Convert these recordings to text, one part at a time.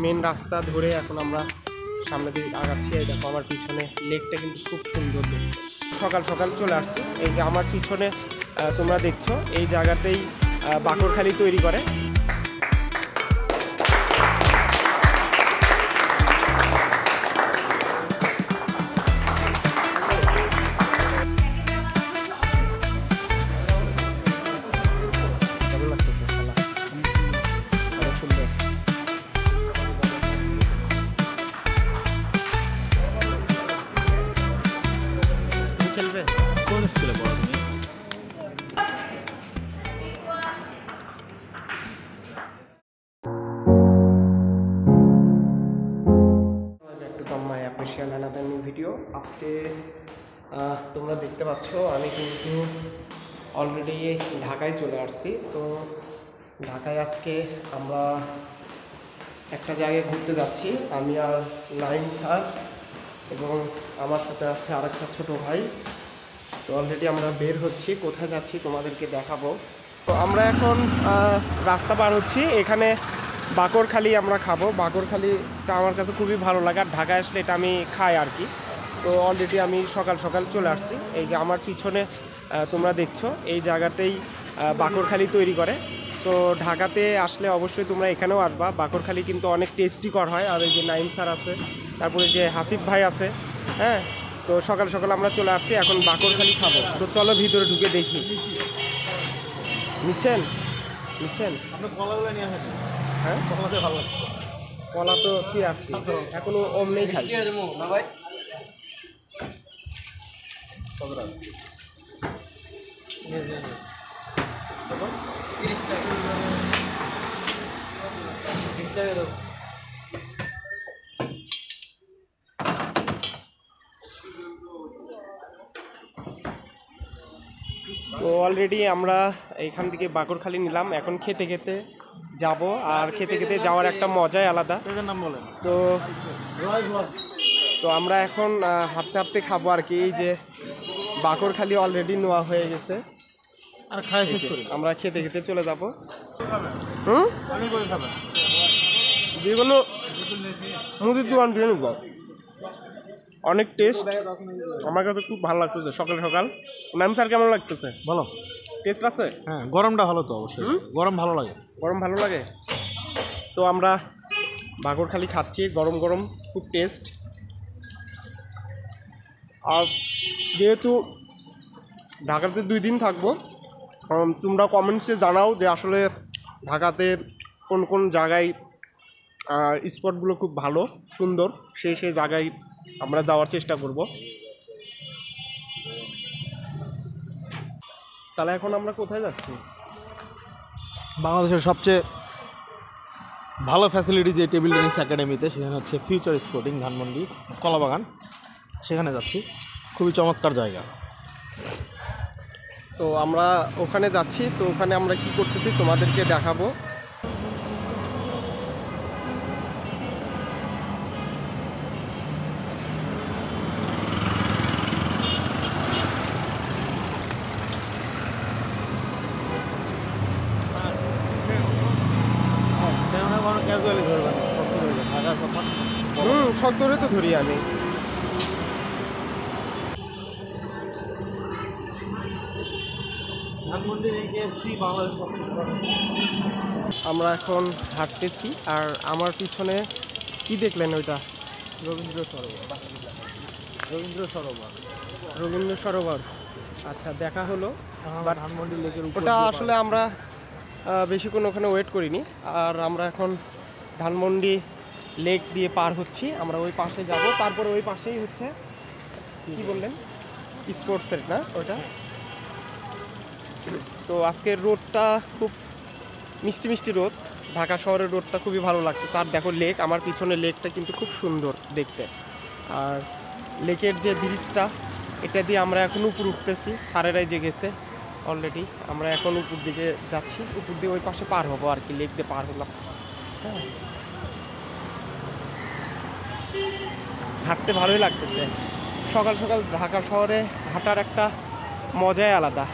Main রাস্তা ধরে এখন আমরা সামনের দিকে আগাচ্ছি। এই দেখো আমার পিছনে লেকটা কিন্তু খুব সুন্দর দেখতে। সকাল সকাল চলে আসছি। এই যে আমার পিছনে তোমরা দেখছো এই জায়গাতেই বাকরখালি তৈরি করে। কোন স্কুলে পড়ো তুমি? ভিডিও আজকে তোমরা দেখতে পাচ্ছ আমি কিন্তু অলরেডি ঢাকায় চলে আসছি। তো ঢাকায় আজকে আমরা একটা জায়গায় ঘুরতে যাচ্ছি, আমি আর নাইম স্যার এবং আমার সাথে আছে আরেকটা ছোটো ভাই। তো অলরেডি আমরা বের হচ্ছি, কোথায় যাচ্ছি তোমাদেরকে দেখাবো। তো আমরা এখন রাস্তা পার হচ্ছি, এখানে বাকরখালি আমরা খাবো। বাকরখালিটা আমার কাছে খুবই ভালো লাগে, আর ঢাকায় আসলে এটা আমি খাই আর কি। তো অলরেডি আমি সকাল সকাল চলে আসছি। এই যে আমার পিছনে তোমরা দেখছো এই জায়গাতেই বাকরখালি তৈরি করে। তো ঢাকাতে আসলে অবশ্যই তোমরা এখানেও আসবা। বাকরখালি কিন্তু অনেক টেস্টিকর হয়। আর এই যে নাইম স্যার আছে, তারপরে যে হাসিফ ভাই আছে, হ্যাঁ। তো সকাল সকাল আমরা চলে আসছি, এখন বাকরখালি খাবো। তো চলো ভিতরে ঢুকে দেখি। নিচ্ছেন কলাগুলো নিয়ে আসেন। হ্যাঁ, কলাতে ভালো লাগছে। কলা তো কি আসছি এখনো অমনেই খাই। তো অলরেডি আমরা এখান থেকে বাকরখালি নিলাম, এখন খেতে খেতে যাব। আর খেতে খেতে যাওয়ার একটা মজাই আলাদা। নাম বলেন। তো আমরা এখন হাঁটতে হাঁটতে খাবো আর কি। এই যে বাকরখালি অলরেডি নেওয়া হয়ে গেছে, আর খাই শেষ করি আমরা খেতে খেতে চলে যাবো। যে কোনো মুদির দোকান দিয়ে নিব, অনেক টেস্ট। আমার কাছে খুব ভালো লাগতেছে সকাল সকাল। নাম স্যার কেমন লাগতেছে? ভালো টেস্ট আছে। হ্যাঁ, গরমটা ভালো তো অবশ্যই। গরম ভালো লাগে। গরম ভালো লাগে। তো আমরা বাকরখালি খাচ্ছি, গরম গরম, খুব টেস্ট। আর যেহেতু ঢাকাতে 2 দিন থাকবো, তোমরা কমেন্টসে জানাও যে আসলে ঢাকাতে কোন কোন জায়গায় স্পটগুলো খুব ভালো সুন্দর, সেই জায়গায় আমরা যাওয়ার চেষ্টা করব। তাহলে এখন আমরা কোথায় যাচ্ছি? বাংলাদেশের সবচেয়ে ভালো ফ্যাসিলিটি যে টেবিল টেনিস একাডেমিতে, সেখানে হচ্ছে ফিউচার স্পোর্টিং ধানমন্ডি কলাবাগান, সেখানে যাচ্ছি। খুবই চমৎকার জায়গা। তো আমরা ওখানে যাচ্ছি। তো ওখানে আমরা কি করতেছি তোমাদেরকে দেখাবো। ক্যাজুয়ালি ধরবেন, ঢাকার কথা। শখ ধরে তো ধরি আমি। আমরা এখন হাঁটতেছি, আর আমার পিছনে কি দেখলেন ওইটা? রবীন্দ্র সরোবর। আচ্ছা, দেখা হলো। বাট ধানমন্ডি লেকের উপর ওটা আসলে আমরা বেশিক্ষণ ওখানে ওয়েট করিনি। আর আমরা এখন ধানমন্ডি লেক দিয়ে পার হচ্ছি, আমরা ওই পাশে যাব। তারপরে ওই পাশেই হচ্ছে কি বললেন, স্পোর্টস সেট না ওইটা। তো আজকের রোদটা খুব মিষ্টি মিষ্টি রোদ, ঢাকা শহরের রোদটা খুবই ভালো লাগতেছে। আর দেখো লেক, আমার পিছনে লেকটা কিন্তু খুব সুন্দর দেখতে। আর লেকের যে ব্রিজটা, এটা দিয়ে আমরা এখন উপর উঠতেছি। স্যারেরাই যে গেছে অলরেডি, আমরা এখন উপর দিকে যাচ্ছি। উপর দিয়ে ওই পাশে পার হবো আর কি, লেক দিয়ে পার হলাম। হ্যাঁ, হাঁটতে ভালোই লাগতেছে। সকাল সকাল ঢাকা শহরে হাঁটার একটা মজাই আলাদা।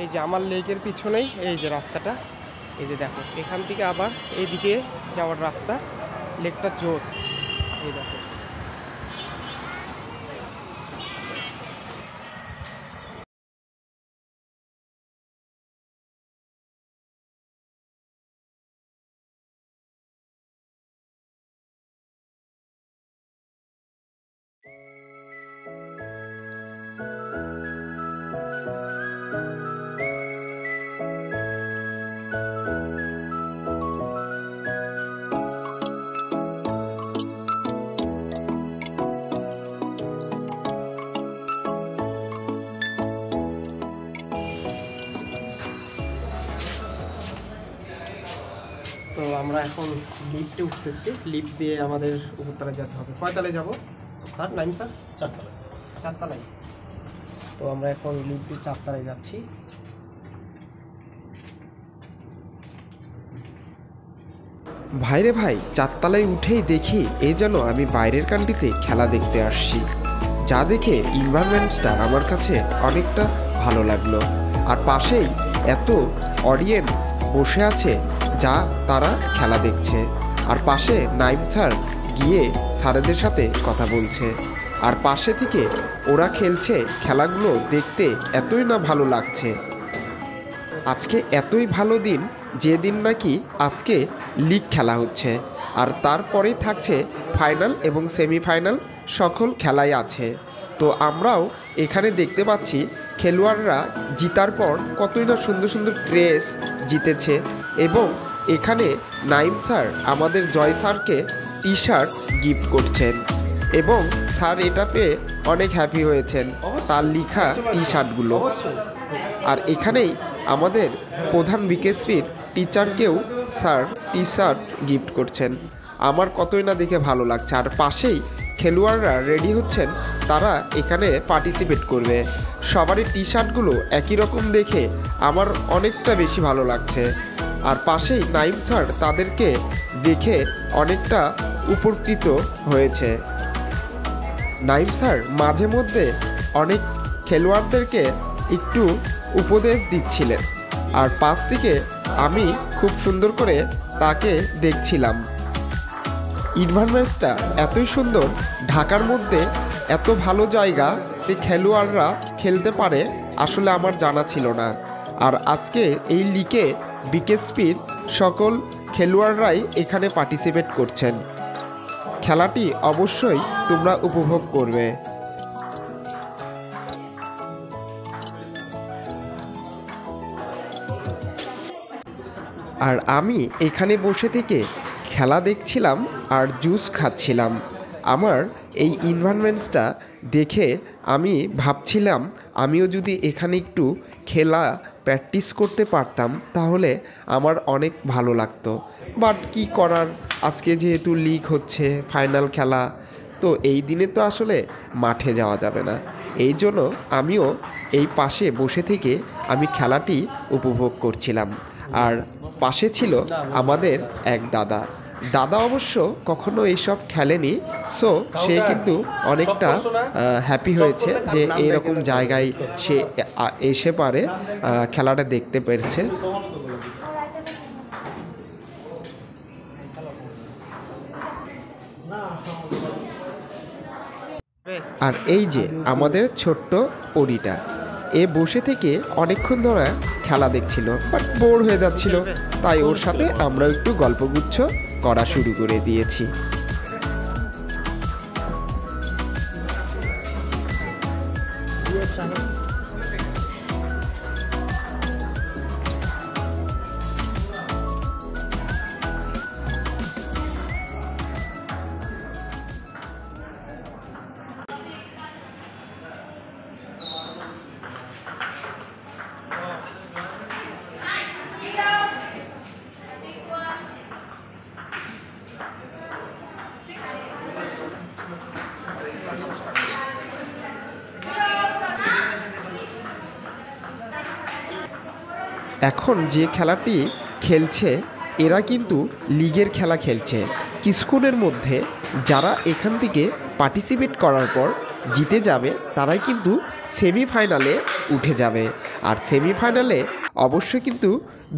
এই যে আমার লেকের পিছনেই এই যে রাস্তাটা, এই যে দেখো এখান থেকে আবার এইদিকে যাওয়ার রাস্তা, লেকটা জোস। এই দেখো তো আমরা এখন লিফটে উঠতেছি, লিফট দিয়ে আমাদের উপরতলায় যেতে হবে। কয়তলায় যাব স্যার? নাইম স্যার? 4 তলা। 4 তলায়। তো আমরা এখন লিফট দিয়ে 4 তলায় যাচ্ছি। ভাইরে ভাই, 4 তলায় উঠেই দেখি এই যেন আমি বাইরের কান্ট্রিতে খেলা দেখতে আসছি। যা দেখে এনভায়রনমেন্টসটা আমার কাছে অনেকটা ভালো লাগলো। আর পাশেই এত অডিয়েন্স বসে আছে যা তারা খেলা দেখছে। আর পাশে নাইম স্যার গিয়ে স্যারেদের সাথে কথা বলছে। আর পাশে থেকে ওরা খেলছে, খেলাগুলো দেখতে এতই না ভালো লাগছে। আজকে এতই ভালো দিন যে দিন নাকি আজকে লিগ খেলা হচ্ছে, আর তারপরেই থাকছে ফাইনাল এবং সেমিফাইনাল, সকল খেলাই আছে। তো আমরাও এখানে দেখতে পাচ্ছি খেলোয়াড়রা জিতার পর কতই না সুন্দর সুন্দর ড্রেস জিতেছে। এবং এখানে নাইম স্যার আমাদের জয় স্যারকে টি শার্ট গিফট করছেন, এবং স্যার এটা পেয়ে অনেক হ্যাপি হয়েছেন, তার লেখা টি শার্টগুলো। আর এখানেই আমাদের প্রধান বিকেএসপির টিচারকেও স্যার টি শার্ট গিফট করছেন। আমার কতই না দেখে ভালো লাগছে। আর পাশেই খেলোয়াড়রা রেডি হচ্ছেন, তারা এখানে পার্টিসিপেট করবে। সবারই টি শার্টগুলো একই রকম দেখে আমার অনেকটা বেশি ভালো লাগছে। আর পাশেই নাইম স্যার তাদেরকে দেখে অনেকটা উপকৃত হয়েছে। নাইম স্যার মাঝে মধ্যে অনেক খেলোয়াড়দেরকে একটু উপদেশ দিচ্ছিলেন, আর পাশ থেকে আমি খুব সুন্দর করে তাকে দেখছিলাম। এনভায়রনমেন্টসটা এতই সুন্দর, ঢাকার মধ্যে এত ভালো জায়গাতে খেলোয়াড়রা খেলতে পারে আসলে আমার জানা ছিল না। আর আজকে এই লিগে বিকেএসপির সকল খেলোয়াড়রাই এখানে পার্টিসিপেট করছেন। খেলাটি অবশ্যই তোমরা উপভোগ করবে। আর আমি এখানে বসে থেকে খেলা দেখছিলাম আর জুস খাচ্ছিলাম। আমার এই এনভায়রনমেন্টসটা দেখে আমি ভাবছিলাম আমিও যদি এখানে একটু খেলা প্র্যাকটিস করতে পারতাম তাহলে আমার অনেক ভালো লাগতো। বাট কি করার, আজকে যেহেতু লিগ হচ্ছে, ফাইনাল খেলা, তো এই দিনে তো আসলে মাঠে যাওয়া যাবে না। এই জন্য আমিও এই পাশে বসে থেকে আমি খেলাটি উপভোগ করছিলাম। আর পাশে ছিল আমাদের এক দাদা। দাদা অবশ্য কখনো এইসব খেলেনি, সো সে কিন্তু অনেকটা হ্যাপি হয়েছে যে এরকম জায়গায় সে এসে পারে খেলাটা দেখতে পেরেছে। আর এই যে আমাদের ছোট্ট পরিটা, এ বসে থেকে অনেকক্ষণ ধরে খেলা দেখছিল, বাট বোর হয়ে যাচ্ছিল, তাই ওর সাথে আমরা একটু গল্পগুচ্ছ করা শুরু করে দিয়েছি। এখন যে খেলাটি খেলছে এরা কিন্তু লিগের খেলা খেলছে। কিছুক্ষণের মধ্যে যারা এখান থেকে পার্টিসিপেট করার পর জিতে যাবে তারাই কিন্তু সেমিফাইনালে উঠে যাবে। আর সেমিফাইনালে অবশ্যই কিন্তু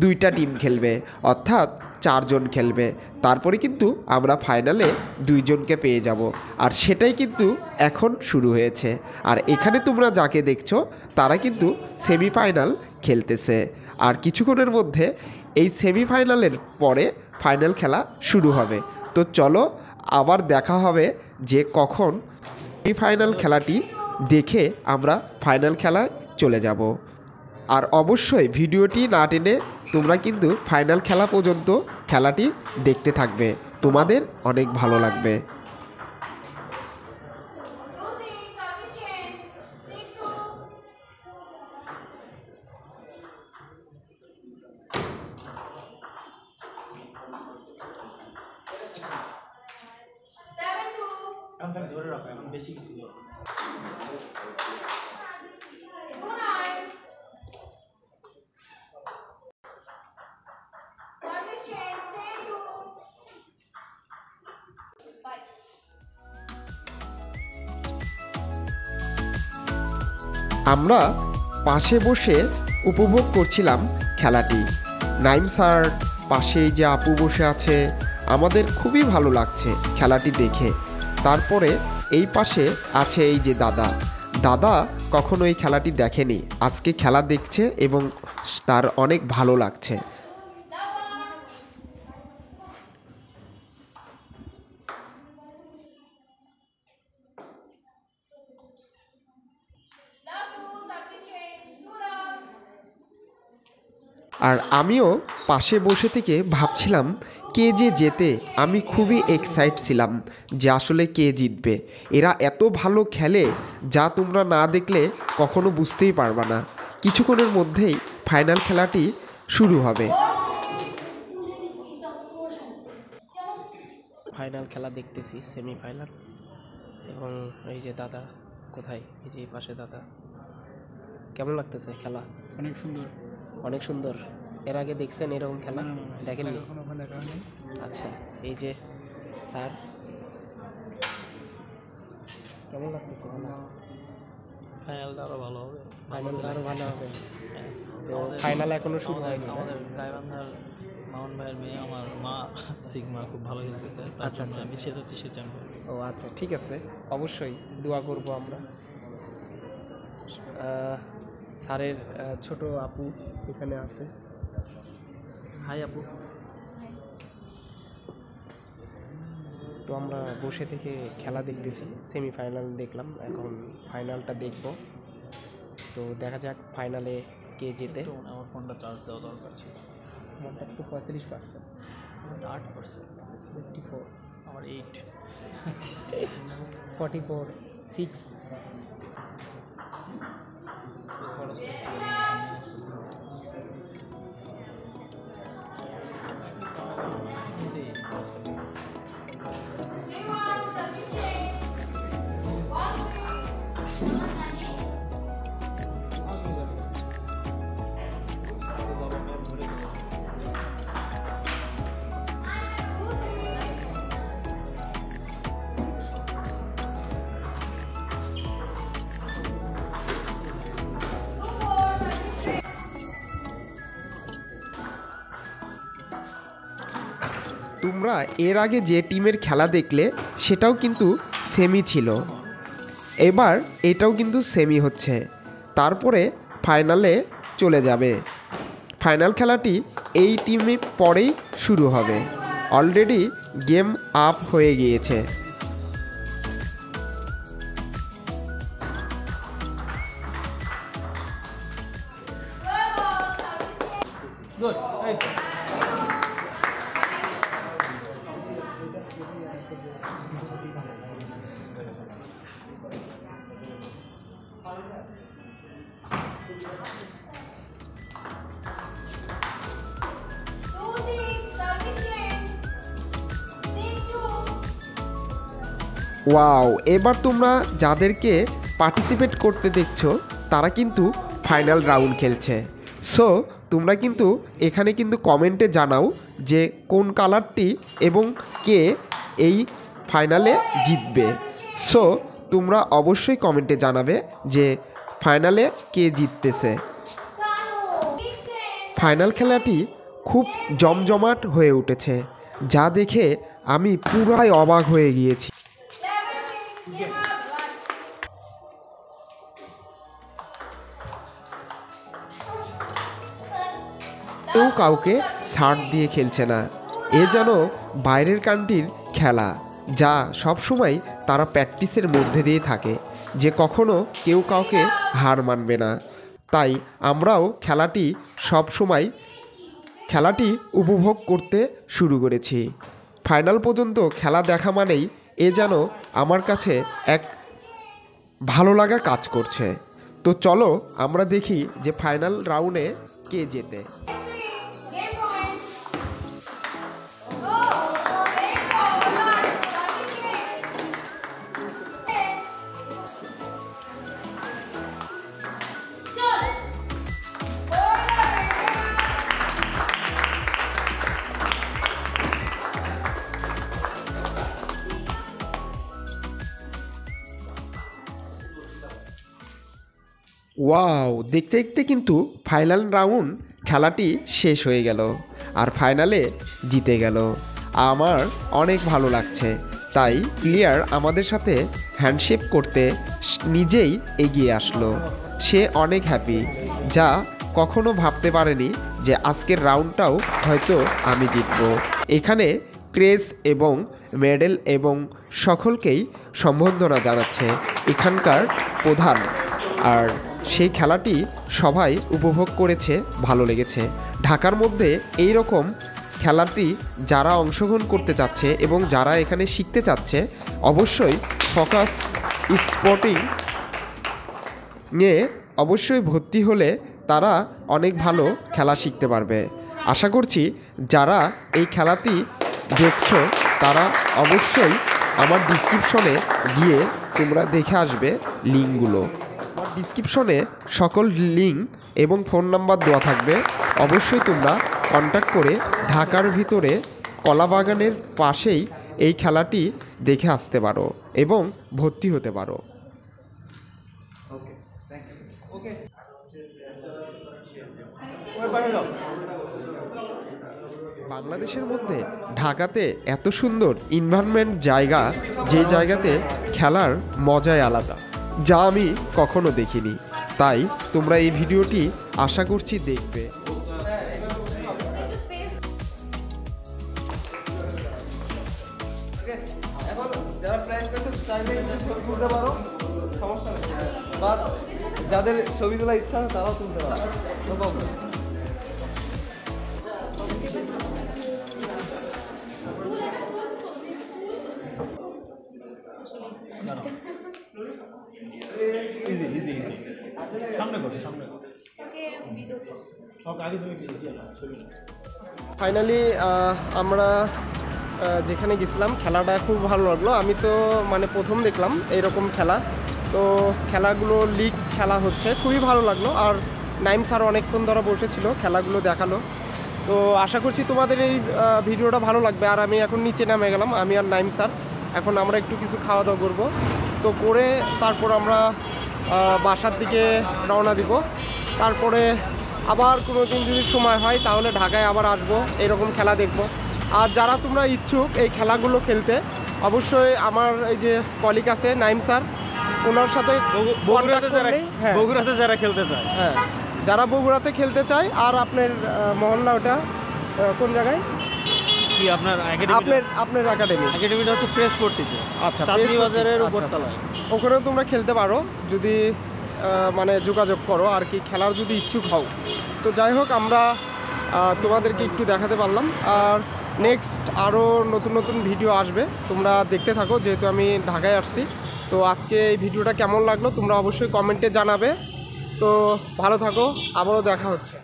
2টা টিম খেলবে, অর্থাৎ 4 জন খেলবে। তারপরে কিন্তু আমরা ফাইনালে 2 জনকে পেয়ে যাব, আর সেটাই কিন্তু এখন শুরু হয়েছে। আর এখানে তোমরা যাকে দেখছো তারা কিন্তু সেমিফাইনাল খেলতেছে, আর কিছুক্ষণের মধ্যে এই সেমিফাইনালের পরে ফাইনাল খেলা শুরু হবে। তো চলো আবার দেখা হবে যে কখন সেমিফাইনাল খেলাটি দেখে আমরা ফাইনাল খেলায় চলে যাব। আর অবশ্যই ভিডিওটি না টেনে তোমরা কিন্তু ফাইনাল খেলা পর্যন্ত খেলাটি দেখতে থাকবে, তোমাদের অনেক ভালো লাগবে। ধরে রাখো, এখন বেশি কিছু আমরা পাশে বসে উপভোগ করছিলাম খেলাটি। নাইম স্যার, পাশেই যে আপু বসে আছে, আমাদের খুবই ভালো লাগছে খেলাটি দেখে। তারপরে এই পাশে আছে এই যে দাদা, দাদা কখনো এই খেলাটি দেখেনি, আজকে খেলা দেখছে এবং তার অনেক ভালো লাগছে। আর আমিও পাশে বসে থেকে ভাবছিলাম কে যে জেতে। আমি খুবই এক্সাইট ছিলাম যে আসলে কে জিতবে। এরা এত ভালো খেলে যা তোমরা না দেখলে কখনো বুঝতেই পারবা না। কিছুক্ষণের মধ্যেই ফাইনাল খেলাটি শুরু হবে। ফাইনাল খেলা দেখতেছি, সেমিফাইনাল। এবং এই যে দাদা কোথায়, এই যে পাশে দাদা। কেমন লাগতেছে খেলা? অনেক সুন্দর। অনেক সুন্দর। এর আগে দেখছেন এরকম খেলা? দেখেননি? আচ্ছা, এই যে স্যার, কেমন লাগতেছে খেলা? ফাইনালটা আরও ভালো হবে। ফাইনালটা আরও ভালো হবে। তো ফাইনাল এখনো শুরু হয়নি। আমাদের গাইবান্ধার মামুন ভাইয়ের মেয়ে, আমার মা সিগমা, খুব ভালো খেলতেছে। আচ্ছা আচ্ছা, আমি সে হচ্ছে সে চ্যাম্পিয়ন। ও আচ্ছা, ঠিক আছে, অবশ্যই দোয়া করব আমরা। স্যারের ছোট আপু এখানে আছে। হাই আপু। তো আমরা বসে থেকে খেলা দেখতেছি, সেমিফাইনাল দেখলাম, এখন ফাইনালটা দেখব। তো দেখা যাক ফাইনালে কে জেতে। আমার ফোনটা চার্জ দেওয়া দরকার ছিল। আমারটা তো 35%, 8%, 54, আমার 8, 44, 6। তোমরা এর আগে যে টিমের খেলা দেখলে সেটাও কিন্তু সেমি ছিল, এবার এটাও কিন্তু সেমি হচ্ছে, তারপরে ফাইনালে চলে যাবে। ফাইনাল খেলাটি এই টিমে পরেই শুরু হবে। অলরেডি গেম আপ হয়ে গিয়েছে। ওয়াও, এবার তোমরা যাদেরকে পার্টিসিপেট করতে দেখছো তারা কিন্তু ফাইনাল রাউন্ড খেলছে। সো তোমরা কিন্তু এখানে কিন্তু কমেন্টে জানাও যে কোন কালারটি এবং কে এই ফাইনালে জিতবে। সো তোমরা অবশ্যই কমেন্টে জানাবে যে ফাইনালে কে জিততেছে। ফাইনাল খেলাটি খুব জমজমাট হয়ে উঠেছে, যা দেখে আমি পুরাই অবাক হয়ে গিয়েছি। কেউ কাউকে ছাড় দিয়ে খেলছে না, এ যেন বাইরের কান্ট্রির খেলা, যা সবসময় তারা প্র্যাকটিসের মধ্যে দিয়ে থাকে যে কখনো কেউ কাউকে হার মানবে না। তাই আমরাও খেলাটি উপভোগ করতে শুরু করেছি। ফাইনাল পর্যন্ত খেলা দেখা মানেই এ যেন আমার কাছে এক ভালো লাগা কাজ করছে। তো চলো আমরা দেখি যে ফাইনাল রাউন্ডে কে জেতে। ওয়াও, দেখতে দেখতে কিন্তু ফাইনাল রাউন্ড খেলাটি শেষ হয়ে গেল আর ফাইনালে জিতে গেল। আমার অনেক ভালো লাগছে। তাই প্লেয়ার আমাদের সাথে হ্যান্ডশেক করতে নিজেই এগিয়ে আসলো। সে অনেক হ্যাপি, যা কখনো ভাবতে পারেনি যে আজকের রাউন্ডটাও হয়তো আমি জিতব। এখানে ক্রেজ এবং মেডেল এবং সকলকেই সম্বর্ধনা জানাচ্ছে এখানকার প্রধান। আর সেই খেলাটি সবাই উপভোগ করেছে, ভালো লেগেছে। ঢাকার মধ্যে এই রকম খেলাটি যারা অংশগ্রহণ করতে চাচ্ছে এবং যারা এখানে শিখতে চাচ্ছে, অবশ্যই ফোকাস স্পোর্টিং নিয়ে অবশ্যই ভর্তি হলে তারা অনেক ভালো খেলা শিখতে পারবে। আশা করছি যারা এই খেলাটি দেখছো তারা অবশ্যই আমার ডিসক্রিপশনে গিয়ে তোমরা দেখে আসবে লিঙ্কগুলো। আমার ডিসক্রিপশনে সকল লিঙ্ক এবং ফোন নাম্বার দেওয়া থাকবে। অবশ্যই তোমরা কন্ট্যাক্ট করে ঢাকার ভিতরে কলাবাগানের পাশেই এই খেলাটি দেখে আসতে পারো এবং ভর্তি হতে পারো। বাংলাদেশের মধ্যে ঢাকাতে এত সুন্দর এনভায়রনমেন্ট জায়গা, যে জায়গাতে খেলার মজাই আলাদা, যা আমি কখনো দেখিনি। তাই তোমরা এই ভিডিওটি আশা করছি দেখবে। এখন যারা প্রাইজ পেয়েছে চাইলে তুলতে পারো, সমস্যা নেই। বা যাদের ছবি তোলার ইচ্ছা আছে তারাও তুলতে পারো, নো প্রবলেম। ফাইনালি আমরা যেখানে গেছিলাম খেলাটা খুব ভালো লাগলো। আমি তো মানে প্রথম দেখলাম এইরকম খেলা, তো খেলাগুলো লিগ খেলা হচ্ছে, খুবই ভালো লাগলো। আর নাইম স্যার অনেকক্ষণ ধরে বসেছিল, খেলাগুলো দেখালো। তো আশা করছি তোমাদের এই ভিডিওটা ভালো লাগবে। আর আমি এখন নিচে নামে গেলাম, আমি আর নাইম স্যার। এখন আমরা একটু কিছু খাওয়া দাওয়া করবো, তো করে তারপর আমরা বাসার দিকে রওনা দিব। তারপরে আবার কোনো দিন যদি সময় হয় তাহলে ঢাকায় আবার আসবো, এরকম খেলা দেখব। আর যারা তোমরা ইচ্ছুক এই খেলাগুলো খেলতে, অবশ্যই আমার এই যে কলিগ আছে নাইম স্যার, ওনার সাথে বগুড়াতে যারা খেলতে চায়, হ্যাঁ যারা বগুড়াতে খেলতে চায়। আর আপনার মহল্লা ওটা কোন জায়গায়? কি আপনার আপনার একাডেমিটা হচ্ছে প্রেস পট্টিতে, আচ্ছা, চাঁদনী বাজারের উপরতলায়। ওখানেও তোমরা খেলতে পারো যদি মানে যোগাযোগ করো আর কি, খেলার যদি ইচ্ছুক হও। তো যাই হোক, আমরা তোমাদেরকে একটু দেখাতে পারলাম। আর নেক্সট আরও নতুন নতুন ভিডিও আসবে, তোমরা দেখতে থাকো, যেহেতু আমি ঢাকায় আসছি। তো আজকে এই ভিডিওটা কেমন লাগলো তোমরা অবশ্যই কমেন্টে জানাবে। তো ভালো থাকো, আবারও দেখা হচ্ছে।